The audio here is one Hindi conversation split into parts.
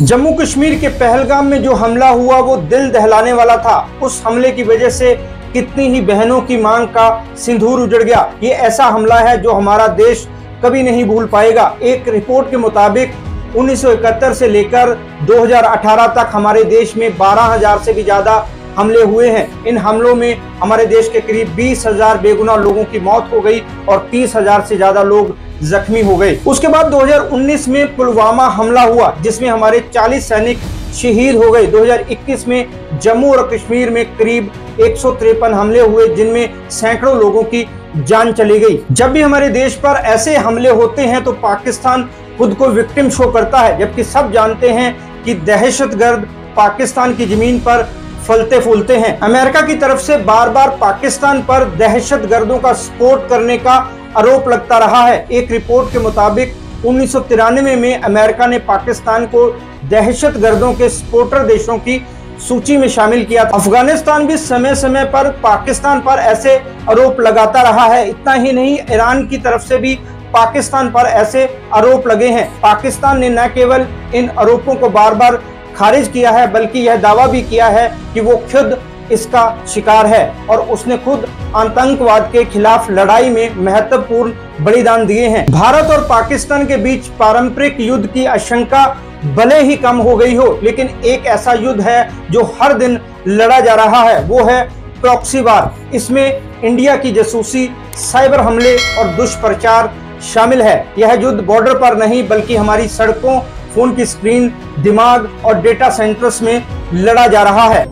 जम्मू कश्मीर के पहलगाम में जो हमला हुआ वो दिल दहलाने वाला था। उस हमले की वजह से कितनी ही बहनों की मांग का सिंदूर उजड़ गया। ये ऐसा हमला है जो हमारा देश कभी नहीं भूल पाएगा। एक रिपोर्ट के मुताबिक 1971 से लेकर 2018 तक हमारे देश में 12,000 से भी ज्यादा हमले हुए हैं। इन हमलों में हमारे देश के करीब 20,000 बेगुनाह लोगों की मौत हो गई और 30,000 से ज्यादा लोग जख्मी हो गए। उसके बाद 2019 में पुलवामा हमला हुआ जिसमें हमारे 40 सैनिक शहीद हो गए। 2021 में जम्मू और कश्मीर में करीब 153 हमले हुए जिनमें सैकड़ों लोगों की जान चली गई। जब भी हमारे देश पर ऐसे हमले होते हैं तो पाकिस्तान खुद को विक्टिम शो करता है, जबकि सब जानते हैं कि दहशतगर्द पाकिस्तान की जमीन पर फलते फूलते हैं। अमेरिका की तरफ से बार बार पाकिस्तान पर दहशतगर्दों का सपोर्ट करने का आरोप लगता रहा है। एक रिपोर्ट के मुताबिक 1993 में अमेरिका ने पाकिस्तान को दहशतगर्दों के सपोर्टर देशों की सूची में शामिल किया था। अफगानिस्तान भी समय समय पर पाकिस्तान पर ऐसे आरोप लगाता रहा है। इतना ही नहीं, ईरान की तरफ से भी पाकिस्तान पर ऐसे आरोप लगे हैं। पाकिस्तान ने न केवल इन आरोपों को बार बार खारिज किया है बल्कि यह दावा भी किया है कि वो खुद इसका शिकार है और उसने खुद आतंकवाद के खिलाफ लड़ाई में महत्वपूर्ण बलिदान दिए हैं। भारत और पाकिस्तान के बीच पारंपरिक युद्ध की आशंका भले ही कम हो गई हो, लेकिन एक ऐसा युद्ध है जो हर दिन लड़ा जा रहा है, वो है प्रॉक्सी वार। इसमें इंडिया की जासूसी, साइबर हमले और दुष्प्रचार शामिल है। यह युद्ध बॉर्डर पर नहीं बल्कि हमारी सड़कों, फोन की स्क्रीन, दिमाग और डेटा सेंटर्स में लड़ा जा रहा है।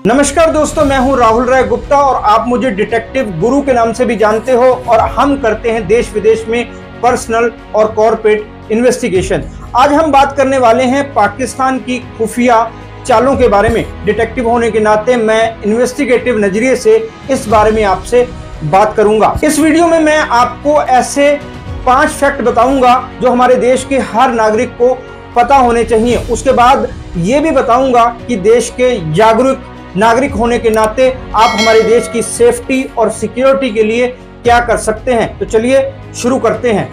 नमस्कार दोस्तों, मैं हूं राहुल राय गुप्ता और आप मुझे डिटेक्टिव गुरु के नाम से भी जानते हो और हम करते हैं देश विदेश में पर्सनल और कॉर्पोरेट इन्वेस्टिगेशन। आज हम बात करने वाले हैं पाकिस्तान की खुफिया चालों के बारे में। डिटेक्टिव होने के नाते मैं इन्वेस्टिगेटिव नजरिए से इस बारे में आपसे बात करूंगा। इस वीडियो में मैं आपको ऐसे 5 फैक्ट बताऊंगा जो हमारे देश के हर नागरिक को पता होने चाहिए। उसके बाद ये भी बताऊंगा कि देश के जागरूक नागरिक होने के नाते आप हमारे देश की सेफ्टी और सिक्योरिटी के लिए क्या कर सकते हैं। तो चलिए शुरू करते हैं।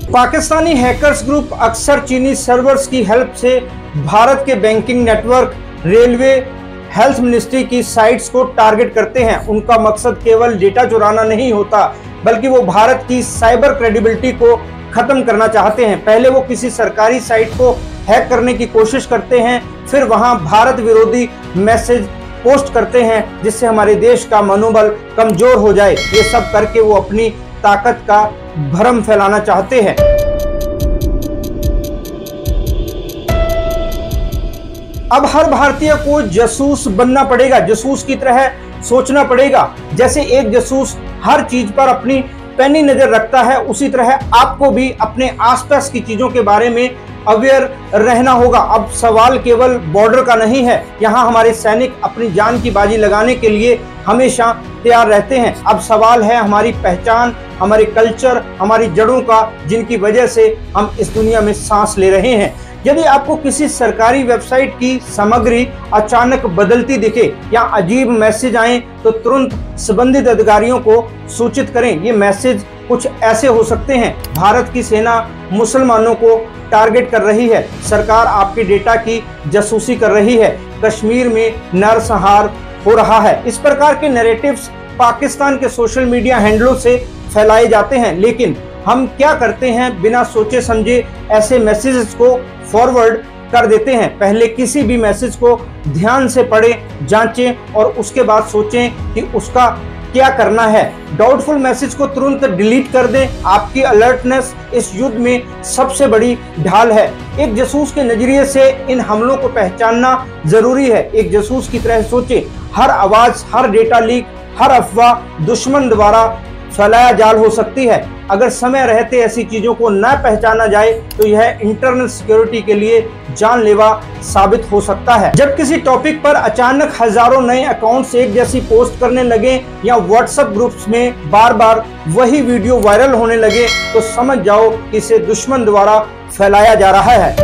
पाकिस्तानी हैकर्स ग्रुप अक्सर चीनी सर्वर्स की हेल्प से भारत के banking network, railway, health ministry की साइट्स को टारगेट करते हैं। उनका मकसद केवल डेटा चुराना नहीं होता बल्कि वो भारत की साइबर क्रेडिबिलिटी को खत्म करना चाहते हैं। पहले वो किसी सरकारी साइट को हैक करने की कोशिश करते हैं, फिर वहां भारत विरोधी मैसेज पोस्ट करते हैं जिससे हमारे देश का मनोबल कमजोर हो जाए। ये सब करके वो अपनी ताकत का भ्रम फैलाना चाहते हैं। अब हर भारतीय को जासूस बनना पड़ेगा, जासूस की तरह सोचना पड़ेगा। जैसे एक जासूस हर चीज पर अपनी पैनी नजर रखता है, उसी तरह आपको भी अपने आसपास की चीजों के बारे में अवेयर रहना होगा। अब सवाल केवल बॉर्डर का नहीं है, यहाँ हमारे सैनिक अपनी जान की बाजी लगाने के लिए हमेशा तैयार रहते हैं। अब सवाल है हमारी पहचान, हमारे कल्चर, हमारी जड़ों का, जिनकी वजह से हम इस दुनिया में सांस ले रहे हैं। यदि आपको किसी सरकारी वेबसाइट की सामग्री अचानक बदलती दिखे या अजीब मैसेज आए तो तुरंत संबंधित अधिकारियों को सूचित करें। ये मैसेज कुछ ऐसे हो सकते हैं: भारत की सेना मुसलमानों को टारगेट कर रही है, सरकार आपके डेटा की जासूसी कर रही है, कश्मीर में नरसंहार हो रहा है। इस प्रकार के नैरेटिव्स पाकिस्तान के सोशल मीडिया हैंडलों से फैलाए जाते हैं, लेकिन हम क्या करते हैं, बिना सोचे समझे ऐसे मैसेजेस को फॉरवर्ड कर देते हैं। पहले किसी भी मैसेज को ध्यान से पढ़ें, जांचें और उसके बाद सोचें कि उसका क्या करना है। डाउटफुल मैसेज को तुरंत डिलीट कर दें। आपकी अलर्टनेस इस युद्ध में सबसे बड़ी ढाल है। एक जासूस के नजरिए से इन हमलों को पहचानना जरूरी है। एक जासूस की तरह सोचें। हर आवाज, हर डेटा लीक, हर अफवाह दुश्मन द्वारा फैलाया जाल हो सकती है। अगर समय रहते ऐसी चीजों को न पहचाना जाए तो यह इंटरनल सिक्योरिटी के लिए जानलेवा साबित हो सकता है। जब किसी टॉपिक पर अचानक हजारों नए अकाउंट्स एक जैसी पोस्ट करने लगे या व्हाट्सएप ग्रुप्स में बार बार वही वीडियो वायरल होने लगे तो समझ जाओ कि इसे दुश्मन द्वारा फैलाया जा रहा है।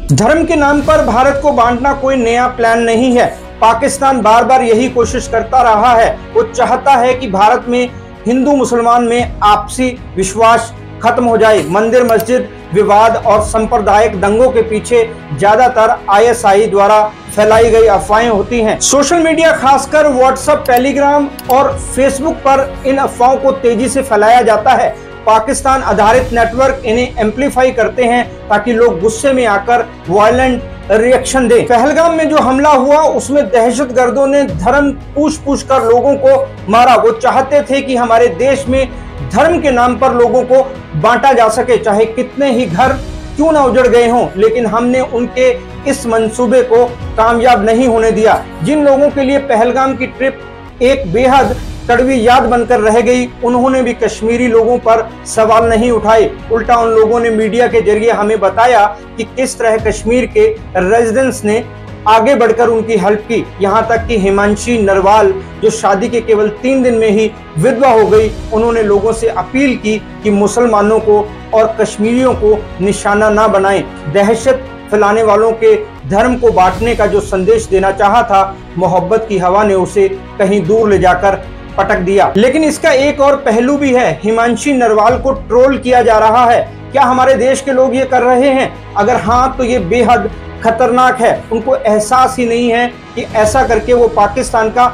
धर्म के नाम पर भारत को बांटना कोई नया प्लान नहीं है। पाकिस्तान बार बार यही कोशिश करता रहा है। वो चाहता है कि भारत में हिंदू मुसलमान में आपसी विश्वास खत्म हो जाए। मंदिर मस्जिद विवाद और सांप्रदायिक दंगों के पीछे ज्यादातर आईएसआई द्वारा फैलाई गई अफवाहें होती हैं। सोशल मीडिया खासकर व्हाट्सएप, टेलीग्राम और फेसबुक पर इन अफवाहों को तेजी से फैलाया जाता है। पाकिस्तान आधारित नेटवर्क इन्हें एम्पलीफाई करते हैं ताकि लोग गुस्से में आकर वायलेंट रिएक्शन दें। पहलगाम में जो हमला हुआ उसमें दहशतगर्दों ने धर्म पूछ कर लोगों को मारा। वो चाहते थे कि हमारे देश में धर्म के नाम पर लोगों को बांटा जा सके, चाहे कितने ही घर क्यों ना उजड़ गए हों, लेकिन हमने उनके इस मंसूबे को कामयाब नहीं होने दिया। जिन लोगों के लिए पहलगाम की ट्रिप एक बेहद कड़वी याद बनकर रह गई, उन्होंने भी कश्मीरी लोगों पर सवाल नहीं उठाए। उल्टा उन लोगों ने मीडिया के जरिए हमें बताया कि किस तरह कश्मीर के रेजिडेंट्स ने आगे बढ़कर उनकी हेल्प की। यहाँ तक कि हिमांशी नरवाल, जो शादी के केवल 3 दिन में ही विधवा हो गई, उन्होंने लोगों से अपील की कि मुसलमानों को और कश्मीरियों को निशाना ना बनाएं। दहशत फैलाने वालों के धर्म को बांटने का जो संदेश देना चाहा था, मोहब्बत की हवा ने उसे कहीं दूर ले जाकर पटक दिया। लेकिन इसका एक और पहलू भी है। हिमांशी नरवाल को ट्रोल किया जा रहा है। क्या हमारे देश के लोग ये कर रहे हैं? अगर हाँ तो ये बेहद खतरनाक है। उनको एहसास ही नहीं है कि ऐसा करके वो पाकिस्तान का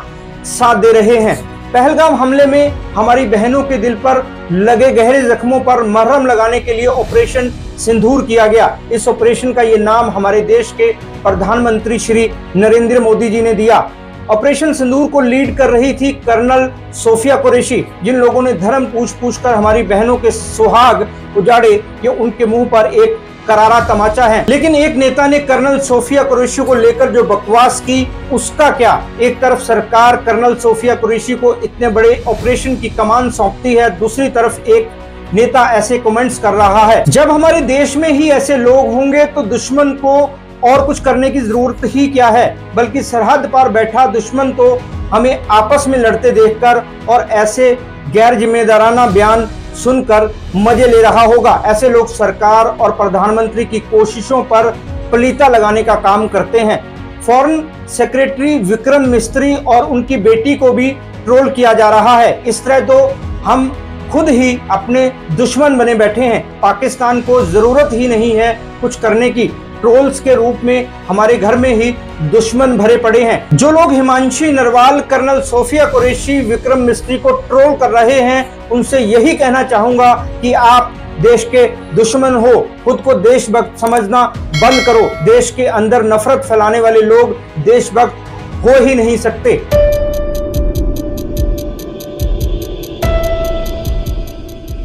साथ दे रहे हैं। पहलगाम हमले में हमारी बहनों के दिल पर लगे गहरे जख्मों पर मरहम लगाने के लिए ऑपरेशन सिंदूर किया गया। इस ऑपरेशन का ये नाम हमारे देश के प्रधानमंत्री श्री नरेंद्र मोदी जी ने दिया। ऑपरेशन सिंदूर को लीड कर रही थी कर्नल सोफिया कुरैशी। जिन लोगों ने धर्म पूछ कर हमारी बहनों के सुहाग उजाड़े, ये उनके मुंह पर एक करारा तमाचा है। लेकिन एक नेता ने कर्नल सोफिया कुरैशी को लेकर जो बकवास की, उसका क्या? एक तरफ सरकार कर्नल सोफिया कुरैशी को इतने बड़े ऑपरेशन की कमान सौंपती है, दूसरी तरफ एक नेता ऐसे कमेंट्स कर रहा है। जब हमारे देश में ही ऐसे लोग होंगे तो दुश्मन को और कुछ करने की जरूरत ही क्या है? बल्कि सरहद पर बैठा दुश्मन तो हमें आपस में लड़ते देखकर और ऐसे गैर जिम्मेदाराना बयान सुनकर मजे ले रहा होगा। ऐसे लोग सरकार और प्रधानमंत्री की कोशिशों पर पलीता लगाने का काम करते हैं। फॉरेन सेक्रेटरी विक्रम मिस्त्री और उनकी बेटी को भी ट्रोल किया जा रहा है। इस तरह तो हम खुद ही अपने दुश्मन बने बैठे हैं। पाकिस्तान को जरूरत ही नहीं है कुछ करने की। ट्रोल्स के रूप में हमारे घर में ही दुश्मन भरे पड़े हैं। जो लोग हिमांशी नरवाल, कर्नल सोफिया कुरैशी, विक्रम मिस्त्री को ट्रोल कर रहे हैं, उनसे यही कहना चाहूंगा कि आप देश के दुश्मन हो। खुद को देशभक्त समझना बंद करो। देश के अंदर नफरत फैलाने वाले लोग देशभक्त हो ही नहीं सकते।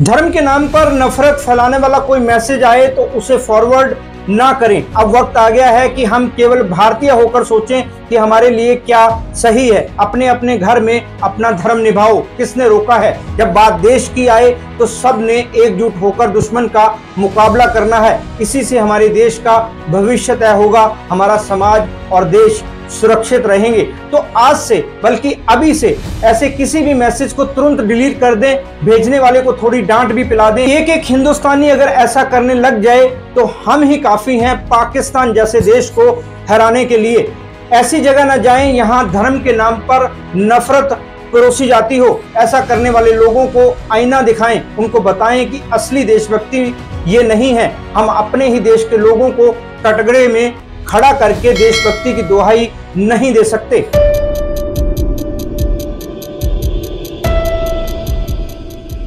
धर्म के नाम पर नफरत फैलाने वाला कोई मैसेज आए तो उसे फॉरवर्ड ना करें। अब वक्त आ गया है कि हम केवल भारतीय होकर सोचें कि हमारे लिए क्या सही है। अपने अपने घर में अपना धर्म निभाओ। किसने रोका है? जब बात देश की आए तो सब ने एकजुट होकर दुश्मन का मुकाबला करना है। इसी से हमारे देश का भविष्य तय होगा। हमारा समाज और देश सुरक्षित रहेंगे। तो आज से, बल्कि अभी से ऐसे किसी भी मैसेज को तुरंत डिलीट कर दें। भेजने वाले को थोड़ी डांट भी पिला दें। एक एक हिंदुस्तानी अगर ऐसा करने लग जाए तो हम ही काफी हैं पाकिस्तान जैसे देश को हराने के लिए। ऐसी जगह न जाएं यहाँ धर्म के नाम पर नफरत परोसी जाती हो। ऐसा करने वाले लोगों को आईना दिखाएं। उनको बताएं कि असली देशभक्ति ये नहीं है। हम अपने ही देश के लोगों को कटघरे में खड़ा करके देशभक्ति की दुहाई नहीं दे सकते।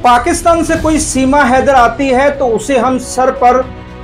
पाकिस्तान से कोई सीमा हैदर आती है तो उसे हम सर पर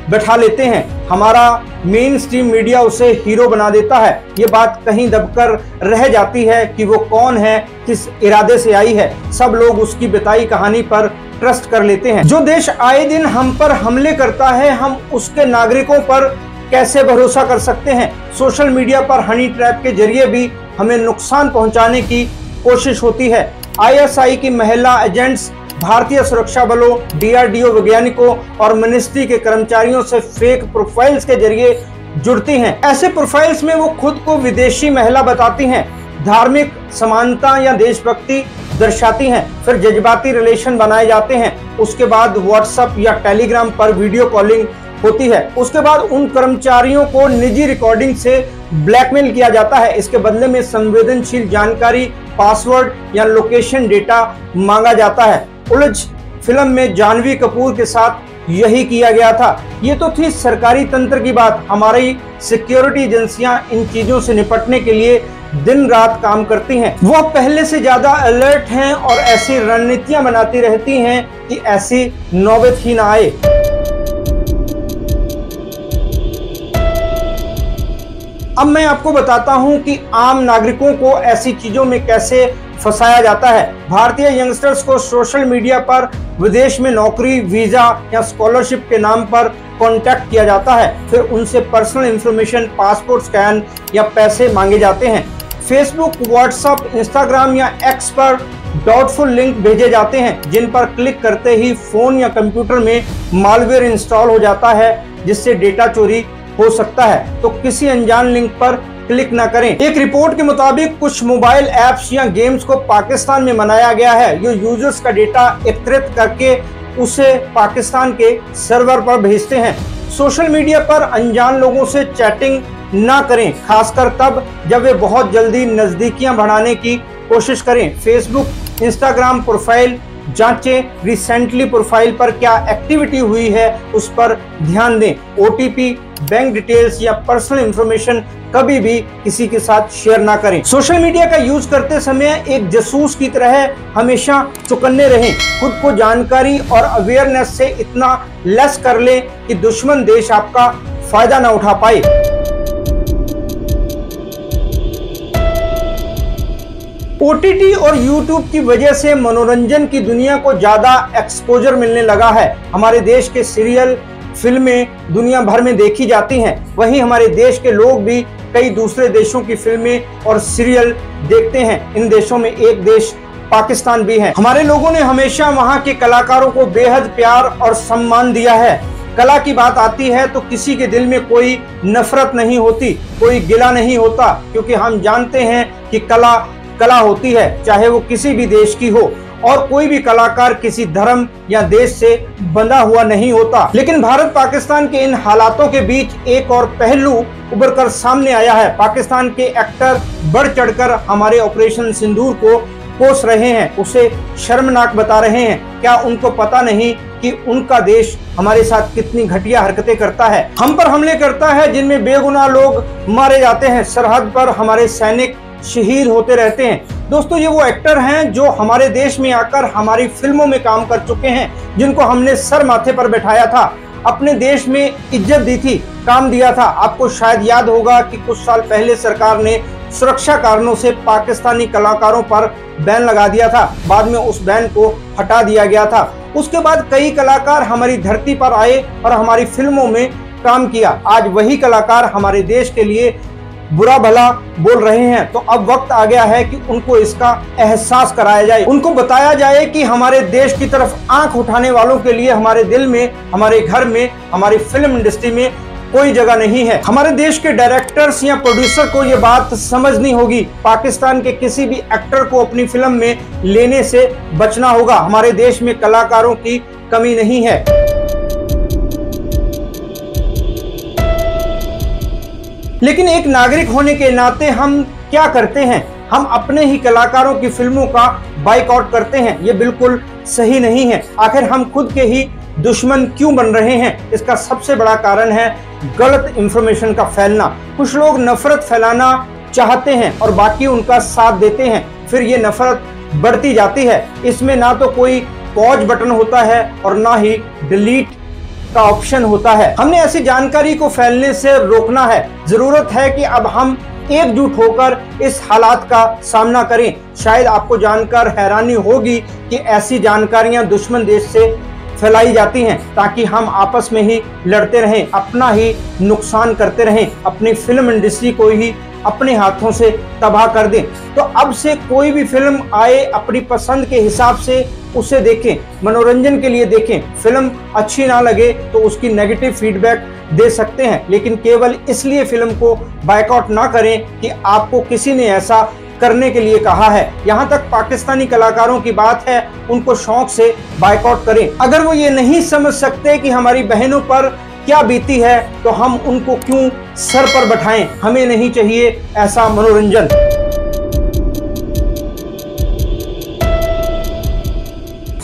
बैठा लेते हैं। हमारा मेन स्ट्रीम मीडिया उसे हीरो बना देता है। ये बात कहीं दबकर रह जाती है कि वो कौन है, किस इरादे से आई है। सब लोग उसकी बताई कहानी पर ट्रस्ट कर लेते हैं। जो देश आए दिन हम पर हमले करता है, हम उसके नागरिकों पर कैसे भरोसा कर सकते हैं? सोशल मीडिया पर हनी ट्रैप के जरिए भी हमें नुकसान पहुंचाने की कोशिश होती है। आईएसआई की महिला एजेंट्स भारतीय सुरक्षा बलों, DRDO वैज्ञानिकों और मिनिस्ट्री के कर्मचारियों से फेक प्रोफाइल्स के जरिए जुड़ती हैं। ऐसे प्रोफाइल्स में वो खुद को विदेशी महिला बताती हैं, धार्मिक समानता या देशभक्ति दर्शाती हैं, फिर जज्बाती रिलेशन बनाए जाते हैं। उसके बाद व्हाट्सएप या टेलीग्राम पर वीडियो कॉलिंग होती है। उसके बाद उन कर्मचारियों को निजी रिकॉर्डिंग से ब्लैकमेल किया जाता है। इसके बदले में संवेदनशील जानकारी, पासवर्ड या लोकेशन डेटा मांगा जाता है। उलझ फिल्म में जानवी कपूर के साथ यही किया गया था। ये तो थी सरकारी तंत्र की बात। हमारी सिक्योरिटी एजेंसियां इन चीजों से निपटने के लिए दिन रात काम करती हैं। वो पहले से ज्यादा अलर्ट हैं और ऐसी रणनीतियां बनाती रहती हैं कि ऐसी नौबत ही ना आए। अब मैं आपको बताता हूं कि आम नागरिकों को ऐसी चीजों में कैसे फंसाया जाता है। भारतीय यंगस्टर्स को सोशल मीडिया पर विदेश में नौकरी, वीजा या स्कॉलरशिप के नाम पर कांटेक्ट किया जाता है। फिर उनसे पर्सनल इंफॉर्मेशन, पासपोर्ट स्कैन या पैसे मांगे जाते हैं। फेसबुक, व्हाट्सएप, इंस्टाग्राम या एक्स पर डाउटफुल लिंक भेजे जाते हैं, जिन पर क्लिक करते ही फोन या कंप्यूटर में मालवेयर इंस्टॉल हो जाता है, जिससे डेटा चोरी हो सकता है। तो किसी अनजान लिंक पर क्लिक ना करें। एक रिपोर्ट के मुताबिक कुछ मोबाइल ऐप्स या गेम्स को पाकिस्तान में बनाया गया है, जो यूजर्स का डेटा एकत्रित करके उसे पाकिस्तान के सर्वर पर भेजते हैं। सोशल मीडिया पर अनजान लोगों से चैटिंग ना करें, खासकर तब जब वे बहुत जल्दी नजदीकियां बढ़ाने की कोशिश करें। फेसबुक, इंस्टाग्राम प्रोफाइल जांचें, रिसेंटली प्रोफाइल पर क्या एक्टिविटी हुई है उस पर ध्यान दें। OTP, बैंक डिटेल्स या पर्सनल इंफॉर्मेशन कभी भी किसी के साथ शेयर ना करें। सोशल मीडिया का यूज करते समय एक जासूस की तरह हमेशा चौकन्ने रहें। खुद को जानकारी और अवेयरनेस से इतना लेस कर लें कि दुश्मन देश आपका फायदा ना उठा पाए। OTT और YouTube की वजह से मनोरंजन की दुनिया को ज्यादा एक्सपोजर मिलने लगा है। हमारे देश के सीरियल, फिल्में दुनिया भर में देखी जाती हैं। वहीं हमारे देश के लोग भी कई दूसरे देशों की फिल्में और सीरियल देखते हैं। इन देशों में एक देश पाकिस्तान भी है। हमारे लोगों ने हमेशा वहां के कलाकारों को बेहद प्यार और सम्मान दिया है। कला की बात आती है तो किसी के दिल में कोई नफरत नहीं होती, कोई गिला नहीं होता, क्योंकि हम जानते हैं कि कला कला होती है, चाहे वो किसी भी देश की हो, और कोई भी कलाकार किसी धर्म या देश से बंधा हुआ नहीं होता। लेकिन भारत पाकिस्तान के इन हालातों के बीच एक और पहलू उभर कर सामने आया है। पाकिस्तान के एक्टर बढ़ चढ़कर हमारे ऑपरेशन सिंदूर को कोस रहे हैं, उसे शर्मनाक बता रहे हैं। क्या उनको पता नहीं कि उनका देश हमारे साथ कितनी घटिया हरकतें करता है, हम पर हमले करता है जिनमें बेगुनाह लोग मारे जाते हैं, सरहद पर हमारे सैनिक शहीद होते रहते हैं। दोस्तों, ये वो एक्टर हैं जो हमारे देश में आकर हमारी फिल्मों में काम कर चुके हैं, जिनको हमने सर माथे पर बैठाया था, अपने देश में इज्जत दी थी, काम दिया था। आपको शायद याद होगा कि कुछ साल पहले सरकार ने सुरक्षा कारणों से पाकिस्तानी कलाकारों पर बैन लगा दिया था। बाद में उस बैन को हटा दिया गया था। उसके बाद कई कलाकार हमारी धरती पर आए और हमारी फिल्मों में काम किया। आज वही कलाकार हमारे देश के लिए बुरा भला बोल रहे हैं। तो अब वक्त आ गया है कि उनको इसका एहसास कराया जाए, उनको बताया जाए कि हमारे देश की तरफ आंख उठाने वालों के लिए हमारे दिल में, हमारे घर में, हमारी फिल्म इंडस्ट्री में कोई जगह नहीं है। हमारे देश के डायरेक्टर्स या प्रोड्यूसर को ये बात समझनी होगी। पाकिस्तान के किसी भी एक्टर को अपनी फिल्म में लेने से बचना होगा। हमारे देश में कलाकारों की कमी नहीं है। लेकिन एक नागरिक होने के नाते हम क्या करते हैं? हम अपने ही कलाकारों की फिल्मों का बाइकआउट करते हैं। ये बिल्कुल सही नहीं है। आखिर हम खुद के ही दुश्मन क्यों बन रहे हैं? इसका सबसे बड़ा कारण है गलत इंफॉर्मेशन का फैलना। कुछ लोग नफरत फैलाना चाहते हैं और बाकी उनका साथ देते हैं, फिर ये नफरत बढ़ती जाती है। इसमें ना तो कोई पॉज बटन होता है और ना ही डिलीट का ऑप्शन होता है। हमने ऐसी जानकारी को फैलने से रोकना है। जरूरत है कि अब हम एकजुट होकर इस हालात का सामना करें। शायद आपको जानकर हैरानी होगी कि ऐसी जानकारियां दुश्मन देश से फैलाई जाती हैं ताकि हम आपस में ही लड़ते रहें, अपना ही नुकसान करते रहें, अपनी फिल्म इंडस्ट्री को ही अपने हाथों से तबाह कर दें। तो अब से कोई भी फिल्म आए, अपनी पसंद के हिसाब से उसे देखें, मनोरंजन के लिए देखें। फिल्म अच्छी ना लगे तो उसकी नेगेटिव फीडबैक दे सकते हैं, लेकिन केवल इसलिए फिल्म को बायकॉट ना करें कि आपको किसी ने ऐसा करने के लिए कहा है। यहाँ तक पाकिस्तानी कलाकारों की बात है, उनको शौक से बायकॉट करें। अगर वो ये नहीं समझ सकते कि हमारी बहनों पर क्या बीती है तो हम उनको क्यों सर पर बैठाएं। हमें नहीं चाहिए ऐसा मनोरंजन।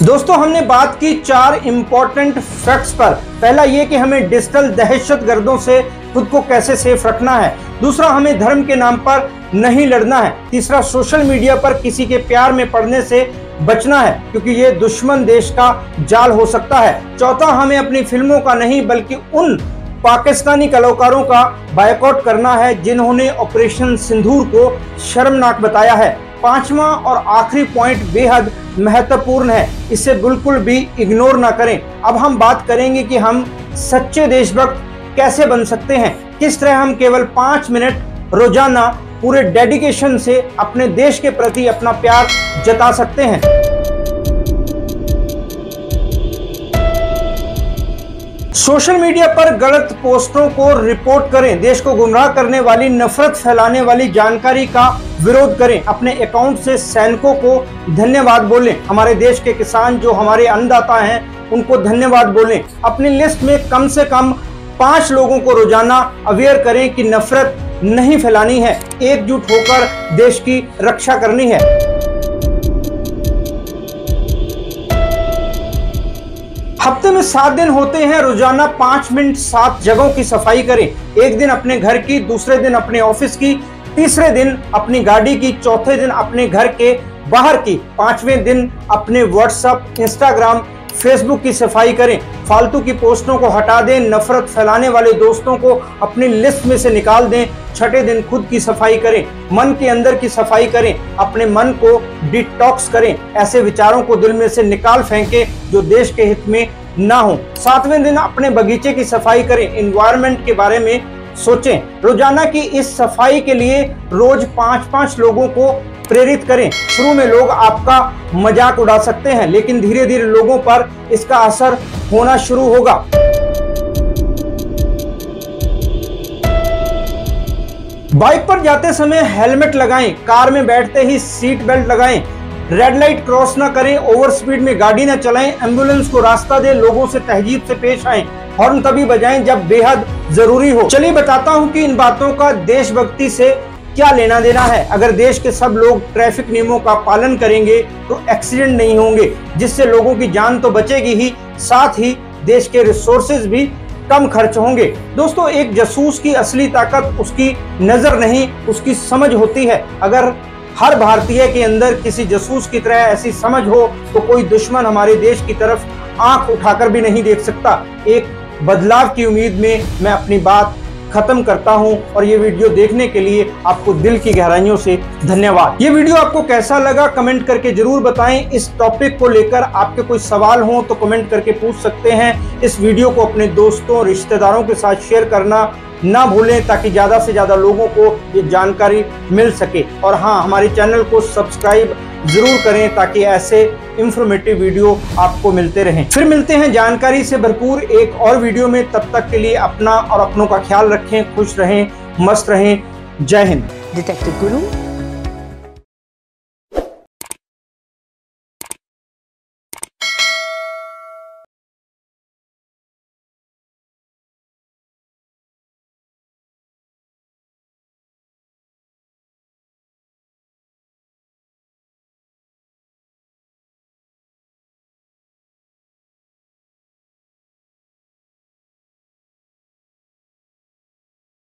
दोस्तों, हमने बात की 4 इंपॉर्टेंट फैक्ट्स पर। पहला ये कि हमें डिजिटल दहशतगर्दों से खुद को कैसे सेफ रखना है। दूसरा, हमें धर्म के नाम पर नहीं लड़ना है। तीसरा, सोशल मीडिया पर किसी के प्यार में पड़ने से बचना है, क्योंकि ये दुश्मन देश का जाल हो सकता है। चौथा, हमें अपनी फिल्मों का नहीं बल्कि उन पाकिस्तानी कलाकारों का बायकॉट करना है जिन्होंने ऑपरेशन सिंदूर को शर्मनाक बताया है। पांचवा और आखिरी पॉइंट बेहद महत्वपूर्ण है, इसे बिल्कुल भी इग्नोर ना करें। अब हम बात करेंगे कि हम सच्चे देशभक्त कैसे बन सकते हैं, किस तरह हम केवल 5 मिनट रोजाना पूरे डेडिकेशन से अपने देश के प्रति अपना प्यार जता सकते हैं। सोशल मीडिया पर गलत पोस्टों को रिपोर्ट करें। देश को गुमराह करने वाली, नफरत फैलाने वाली जानकारी का विरोध करें। अपने अकाउंट से सैनिकों को धन्यवाद बोलें। हमारे देश के किसान जो हमारे अन्नदाता हैं उनको धन्यवाद बोलें। अपनी लिस्ट में कम से कम 5 लोगों को रोजाना अवेयर करें कि नफरत नहीं फैलानी है, एकजुट होकर देश की रक्षा करनी है। हफ्ते में 7 दिन होते हैं, रोजाना 5 मिनट 7 जगहों की सफाई करें। एक दिन अपने घर की, दूसरे दिन अपने ऑफिस की, तीसरे दिन अपनी गाड़ी की, चौथे दिन अपने घर के बाहर की, 5वें दिन अपने व्हाट्सएप, इंस्टाग्राम, फेसबुक की सफाई करें। फालतू की पोस्टों को हटा दें। नफरत फैलाने वाले दोस्तों को अपनी लिस्ट में से निकाल दें। छठे दिन खुद की सफाई करें। मन के अंदर की सफाई करें। अपने मन को डिटॉक्स करें। ऐसे विचारों को दिल में से निकाल फेंकें जो देश के हित में ना हो। 7वें दिन अपने बगीचे की सफाई करें। एनवायरनमेंट के बारे में सोचें। रोजाना की इस सफाई के लिए रोज 5-5 लोगों को प्रेरित करें। शुरू में लोग आपका मजाक उड़ा सकते हैं, लेकिन धीरे धीरे लोगों पर इसका असर होना शुरू होगा। बाइक पर जाते समय हेलमेट लगाएं। कार में बैठते ही सीट बेल्ट लगाएं। रेड लाइट क्रॉस ना करें। ओवर स्पीड में गाड़ी ना चलाएं। एम्बुलेंस को रास्ता दें। लोगों से तहजीब से पेश आएं। हॉर्न तभी बजाएं जब बेहद जरूरी हो। चलिए बताता हूं कि इन बातों का देशभक्ति से क्या लेना देना है। अगर देश के सब लोग ट्रैफिक नियमों का पालन करेंगे तो एक्सीडेंट नहीं होंगे, जिससे लोगों की जान तो बचेगी ही, साथ ही देश के रिसोर्सेज भी कम खर्च होंगे। दोस्तों, एक जासूस की असली ताकत उसकी नजर नहीं, उसकी समझ होती है। अगर हर भारतीय के अंदर किसी जासूस की तरह ऐसी समझ हो तो कोई दुश्मन हमारे देश की तरफ आंख उठाकर भी नहीं देख सकता। एक बदलाव की उम्मीद में मैं अपनी बात खत्म करता हूं और ये वीडियो देखने के लिए आपको दिल की गहराइयों से धन्यवाद। ये वीडियो आपको कैसा लगा कमेंट करके जरूर बताएं। इस टॉपिक को लेकर आपके कोई सवाल हो तो कमेंट करके पूछ सकते हैं। इस वीडियो को अपने दोस्तों, रिश्तेदारों के साथ शेयर करना ना भूलें ताकि ज़्यादा से ज़्यादा लोगों को ये जानकारी मिल सके। और हाँ, हमारे चैनल को सब्सक्राइब जरूर करें ताकि ऐसे इंफॉर्मेटिव वीडियो आपको मिलते रहें। फिर मिलते हैं जानकारी से भरपूर एक और वीडियो में। तब तक के लिए अपना और अपनों का ख्याल रखें, खुश रहें, मस्त रहें। जय हिंद। डिटेक्टिव गुरु